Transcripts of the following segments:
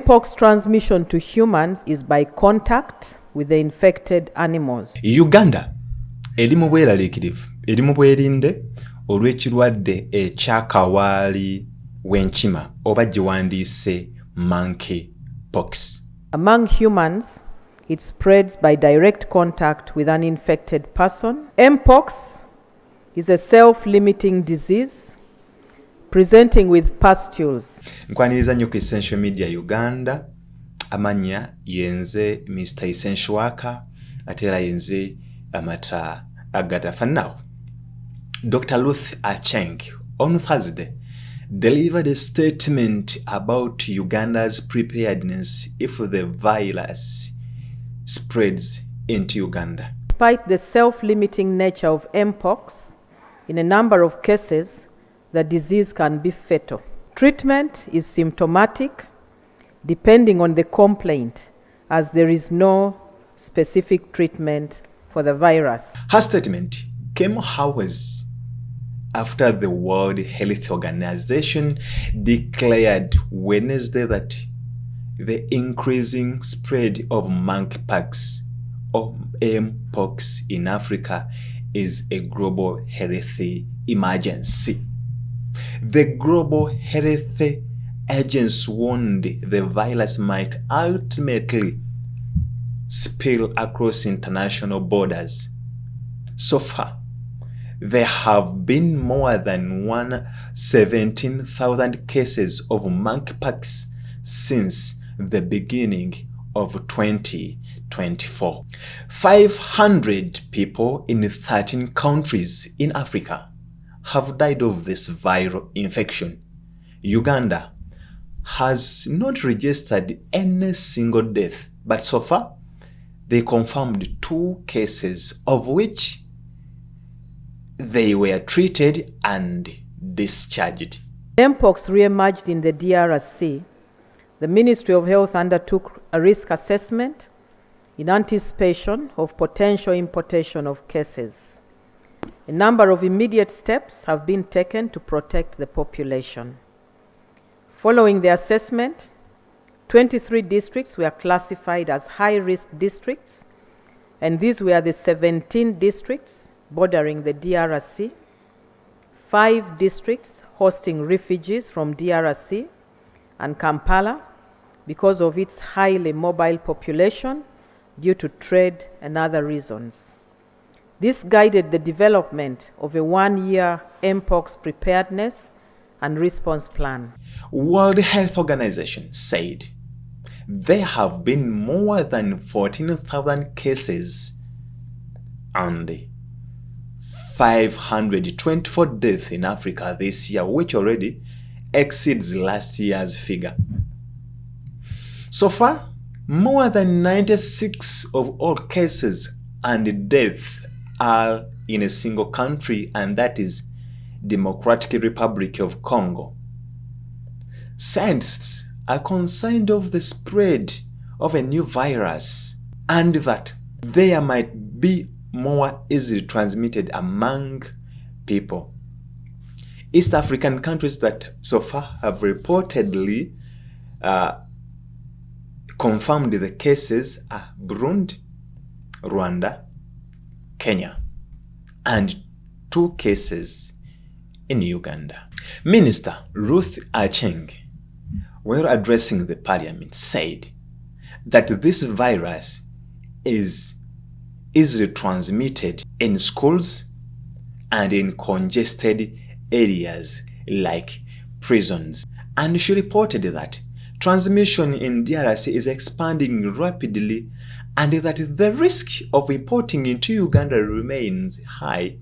Mpox transmission to humans is by contact with the infected animals. Uganda elimu bweraliikirivu elimu bwerinde olw'ekirwadde ekyakawaali w'enkima oba gyewandiise monkeypox. Among humans, it spreads by direct contact with an infected person. Mpox is a self-limiting disease presenting with pustules. Nkwaniriza nnyo ku Essential Media Uganda. Amanya yenze Mr. Essential Worker ate era yenze Amata Agata. For now, Dr. Ruth Acheng on Thursday delivered a statement about Uganda's preparedness if the virus spreads into Uganda. Despite the self-limiting nature of Mpox, in a number of cases, the disease can be fatal. Treatment is symptomatic, depending on the complaint, as there is no specific treatment for the virus. Her statement came hours after the World Health Organization declared Wednesday that the increasing spread of monkeypox or Mpox in Africa is a global health emergency. The Global Health Agency warned the virus might ultimately spill across international borders. So far, there have been more than 17,000 cases of monkeypox since the beginning of 2024. 500 people in 13 countries in Africa have died of this viral infection. Uganda has not registered any single death, but so far they confirmed 2 cases, of which they were treated and discharged. Mpox re-emerged in the DRC. The Ministry of Health undertook a risk assessment in anticipation of potential importation of cases. A number of immediate steps have been taken to protect the population. Following the assessment, 23 districts were classified as high-risk districts, and these were the 17 districts bordering the DRC, 5 districts hosting refugees from DRC, and Kampala because of its highly mobile population due to trade and other reasons. This guided the development of a 1-year Mpox preparedness and response plan. World Health Organization said there have been more than 14,000 cases and 524 deaths in Africa this year, which already exceeds last year's figure. So far, more than 96% of all cases and deaths are in a single country, and that is Democratic Republic of Congo. Scientists are concerned of the spread of a new virus and that there might be more easily transmitted among people. East African countries that so far have reportedly confirmed the cases are Burundi, Rwanda, Kenya, and 2 cases in Uganda. Minister Ruth Acheng, while addressing the parliament, said that this virus is easily transmitted in schools and in congested areas like prisons. And she reported that transmission in DRC is expanding rapidly and that the risk of importing into Uganda remains high.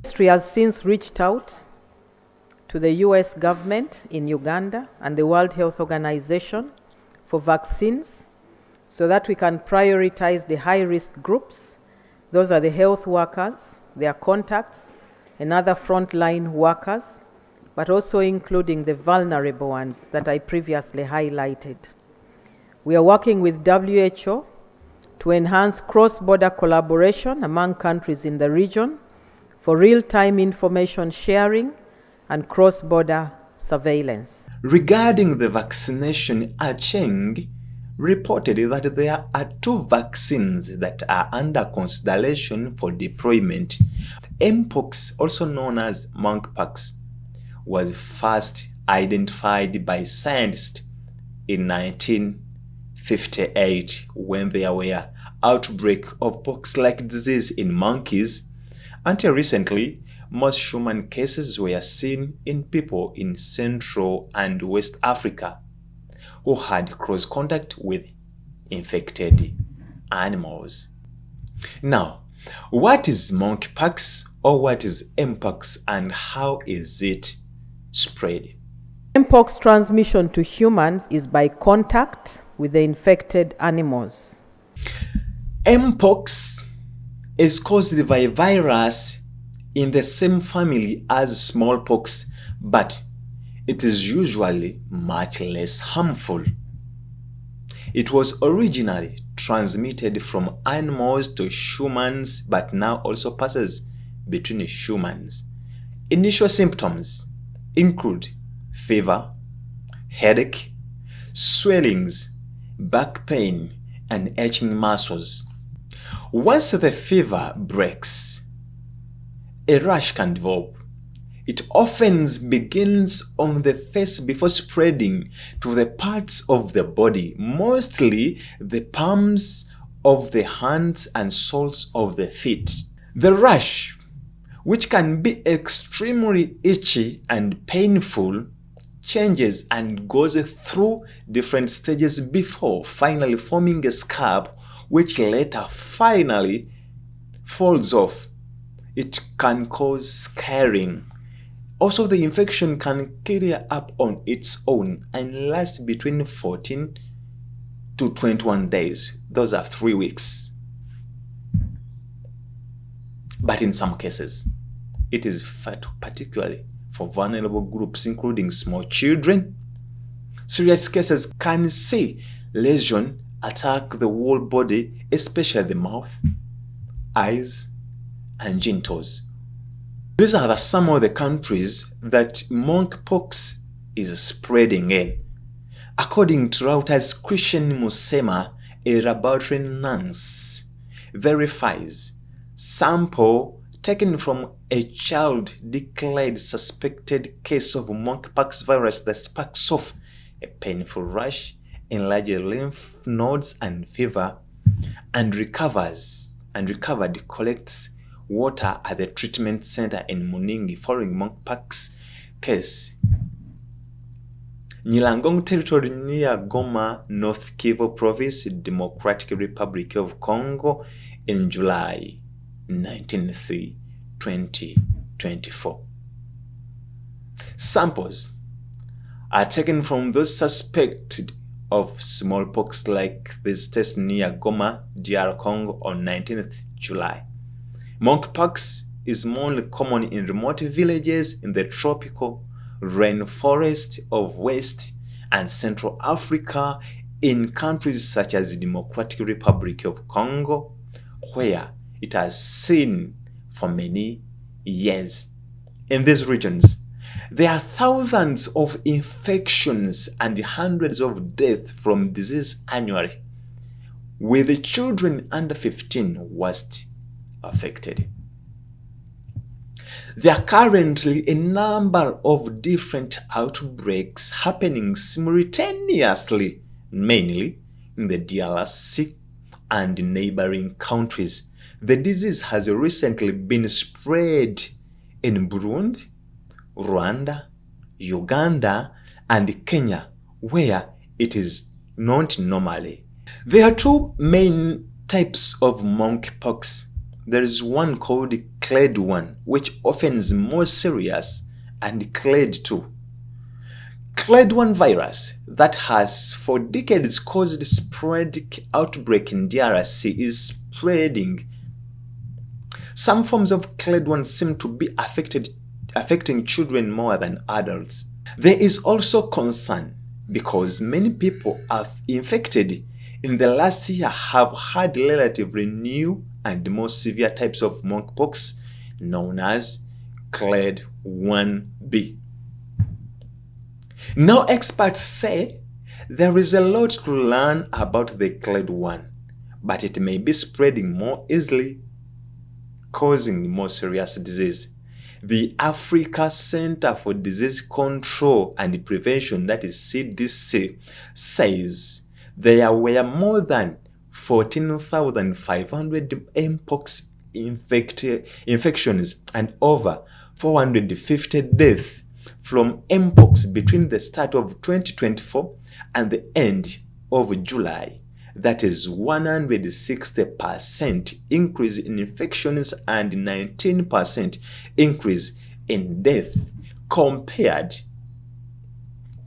The ministry has since reached out to the US government in Uganda and the World Health Organization for vaccines so that we can prioritize the high-risk groups. Those are the health workers, their contacts, and other frontline workers, but also including the vulnerable ones that I previously highlighted. We are working with WHO to enhance cross-border collaboration among countries in the region for real-time information sharing and cross-border surveillance. Regarding the vaccination, Acheng reported that there are 2 vaccines that are under consideration for deployment. Mpox, also known as monkeypox, was first identified by scientists in 1958 when there were outbreak of pox-like disease in monkeys. Until recently, most human cases were seen in people in Central and West Africa who had close contact with infected animals. Now, what is monkeypox, or what is Mpox, and how is it spread? Mpox transmission to humans is by contact with the infected animals. Mpox is caused by a virus in the same family as smallpox, but it is usually much less harmful. It was originally transmitted from animals to humans, but now also passes between humans. Initial symptoms include fever, headache, swellings, back pain, and itching muscles. Once the fever breaks, a rash can develop. It often begins on the face before spreading to the parts of the body, mostly the palms of the hands and soles of the feet. The rash, which can be extremely itchy and painful, changes and goes through different stages before finally forming a scab, which later finally falls off. It can cause scarring. Also, the infection can clear up on its own and last between 14 to 21 days. Those are 3 weeks. But in some cases, it is fatal, particularly for vulnerable groups, including small children. Serious cases can see lesion attack the whole body, especially the mouth, eyes, and genitals. These are some of the countries that monkeypox is spreading in. According to Reuters, Christian Musema, a laboratory nurse, verifies sample taken from a child declared suspected case of Mpox virus that sparks off a painful rash, enlarged lymph nodes and fever, and recovered collects water at the treatment center in Muningi following Mpox case. Nyilangong territory near Goma, North Kivu province, Democratic Republic of Congo in July 19, 2024. Samples are taken from those suspected of smallpox like this test near Goma, DR Congo on 19th July. Monkeypox is more common in remote villages in the tropical rainforest of West and Central Africa, in countries such as the Democratic Republic of Congo, where it has seen for many years. In these regions, there are thousands of infections and hundreds of deaths from disease annually, with the children under 15 worst affected. There are currently a number of different outbreaks happening simultaneously, mainly in the DRC and neighboring countries. The disease has recently been spread in Burundi, Rwanda, Uganda, and Kenya, where it is not normally. There are 2 main types of monkeypox. There is one called clade 1, which often is more serious, and clade 2. Clade 1 virus that has for decades caused sporadic outbreak in DRC is spreading. Some forms of clade 1 seem to be affecting children more than adults. There is also concern because many people infected in the last year have had relatively new and more severe types of monkeypox known as clade 1b. Now experts say there is a lot to learn about the clade 1, but it may be spreading more easily, causing more serious disease. The Africa Center for Disease Control and Prevention, that is CDC, says there were more than 14,500 Mpox infections and over 450 deaths from Mpox between the start of 2024 and the end of July. That is 160% increase in infections and 19% increase in death compared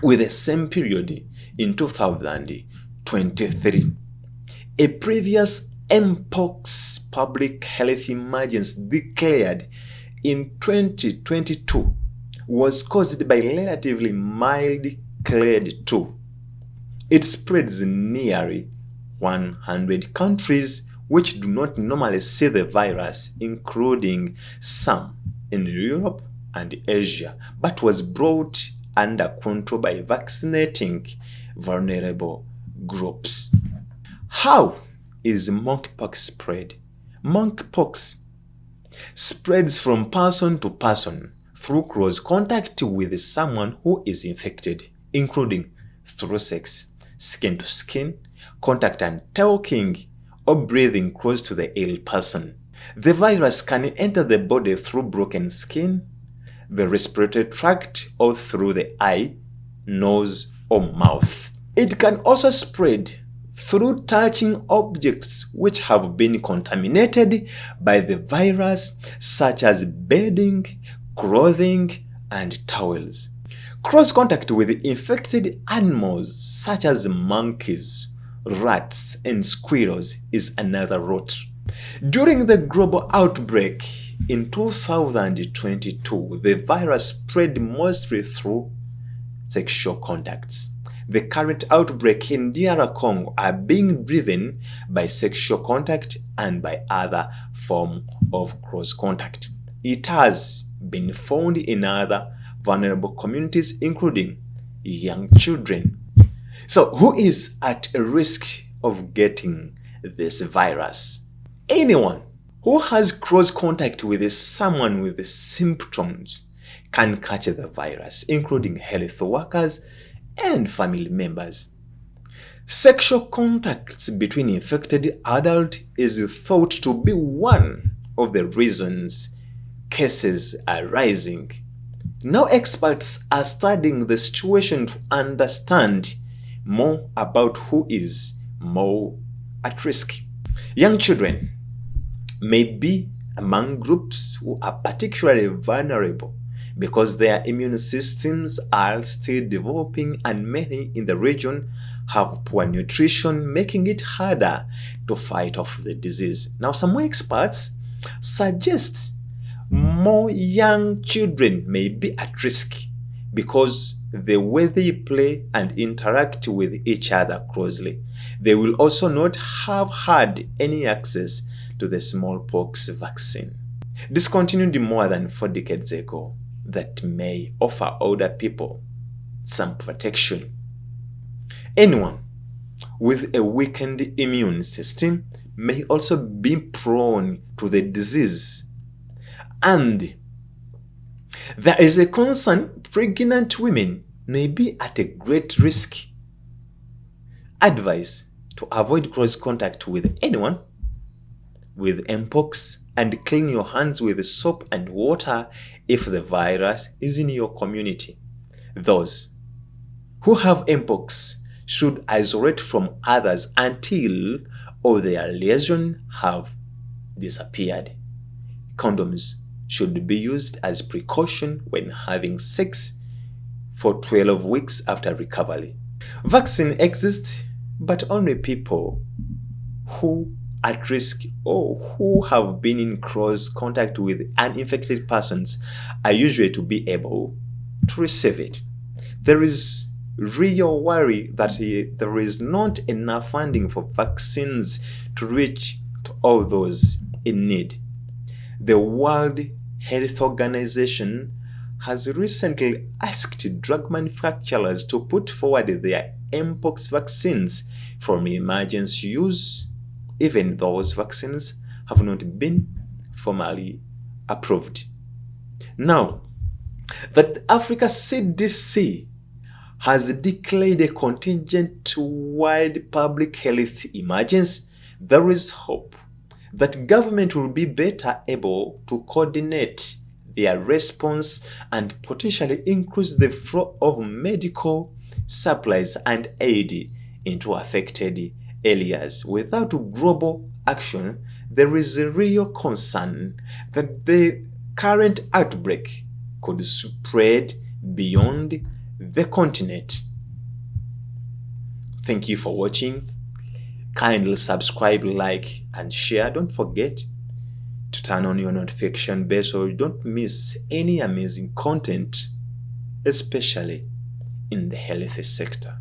with the same period in 2023. A previous Mpox public health emergency declared in 2022 was caused by relatively mild clade 2. It spreads in nearly 100 countries which do not normally see the virus, including some in Europe and Asia, but was brought under control by vaccinating vulnerable groups. How is monkeypox spread? Monkeypox spreads from person to person through close contact with someone who is infected, including through sex, skin to skin, contact and talking or breathing close to the ill person. The virus can enter the body through broken skin, the respiratory tract, or through the eye, nose, or mouth. It can also spread through touching objects which have been contaminated by the virus, such as bedding, clothing, and towels. Close contact with infected animals such as monkeys, rats, and squirrels is another route. During the global outbreak in 2022, the virus spread mostly through sexual contacts. The current outbreak in DR Congo are being driven by sexual contact and by other forms of close contact. It has been found in other vulnerable communities, including young children. So, who is at a risk of getting this virus? Anyone who has close contact with someone with symptoms can catch the virus, including health workers and family members. Sexual contacts between infected adults is thought to be one of the reasons cases are rising. Now experts are studying the situation to understand more about who is more at risk. Young children may be among groups who are particularly vulnerable because their immune systems are still developing and many in the region have poor nutrition, making it harder to fight off the disease. Now, some experts suggest more young children may be at risk because the way they play and interact with each other closely. They will also not have had any access to the smallpox vaccine, discontinued more than 4 decades ago, that may offer older people some protection. Anyone with a weakened immune system may also be prone to the disease. And there is a concern pregnant women may be at a great risk. Advice to avoid close contact with anyone with Mpox and clean your hands with soap and water if the virus is in your community. Those who have Mpox should isolate from others until all their lesions have disappeared. Condoms should be used as precaution when having sex for 12 weeks after recovery. Vaccine exists, but only people who are at risk or who have been in close contact with uninfected persons are usually to be able to receive it. There is real worry that there is not enough funding for vaccines to reach to all those in need. The World Health Organization has recently asked drug manufacturers to put forward their Mpox vaccines for emergency use, even those vaccines have not been formally approved. Now, that Africa CDC has declared a contingent-wide public health emergency, there is hope that government will be better able to coordinate their response and potentially increase the flow of medical supplies and aid into affected areas. Without global action, there is a real concern that the current outbreak could spread beyond the continent. Thank you for watching. Kindly subscribe, like, and share. Don't forget to turn on your notification bell so you don't miss any amazing content, especially in the health sector.